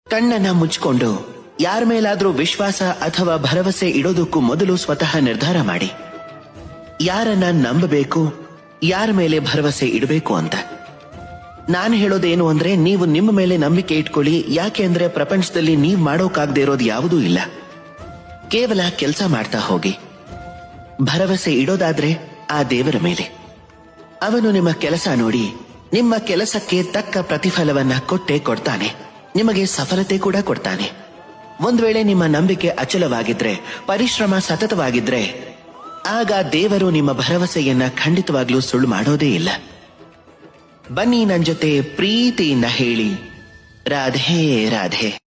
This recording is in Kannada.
ಕಣ್ಣನ್ನ ಮುಚ್ಚಿಕೊಂಡು ಯಾರ ಮೇಲಾದ್ರೂ ವಿಶ್ವಾಸ ಅಥವಾ ಭರವಸೆ ಇಡೋದಕ್ಕೂ ಮೊದಲು ಸ್ವತಃ ನಿರ್ಧಾರ ಮಾಡಿ ಯಾರನ್ನ ನಂಬಬೇಕು, ಯಾರ ಮೇಲೆ ಭರವಸೆ ಇಡಬೇಕು ಅಂತ. ನಾನು ಹೇಳೋದೇನು ಅಂದ್ರೆ, ನೀವು ನಿಮ್ಮ ಮೇಲೆ ನಂಬಿಕೆ ಇಟ್ಕೊಳ್ಳಿ. ಯಾಕೆ ಅಂದ್ರೆ ಪ್ರಪಂಚದಲ್ಲಿ ನೀವು ಮಾಡೋಕಾಗದೇ ಇರೋದು ಯಾವುದೂ ಇಲ್ಲ. ಕೇವಲ ಕೆಲಸ ಮಾಡ್ತಾ ಹೋಗಿ. ಭರವಸೆ ಇಡೋದಾದ್ರೆ ಆ ದೇವರ ಮೇಲೆ. ಅವನು ನಿಮ್ಮ ಕೆಲಸ ನೋಡಿ ನಿಮ್ಮ ಕೆಲಸಕ್ಕೆ ತಕ್ಕ ಪ್ರತಿಫಲವನ್ನ ಕೊಟ್ಟೇ ಕೊಡ್ತಾನೆ. ನಿಮಗೆ ಸಫಲತೆ ಕೂಡ ಕೊಡ್ತಾನೆ. ಒಂದ್ ವೇಳೆ ನಿಮ್ಮ ನಂಬಿಕೆ ಅಚಲವಾಗಿದ್ರೆ, ಪರಿಶ್ರಮ ಸತತವಾಗಿದ್ರೆ, ಆಗ ದೇವರು ನಿಮ್ಮ ಭರವಸೆಯನ್ನ ಖಂಡಿತವಾಗ್ಲೂ ಸುಳ್ಳು ಮಾಡೋದೇ ಇಲ್ಲ. ಬನ್ನಿ ನನ್ನ ಜೊತೆ ಪ್ರೀತಿಯಿಂದ ಹೇಳಿ, ರಾಧೆ ರಾಧೆ.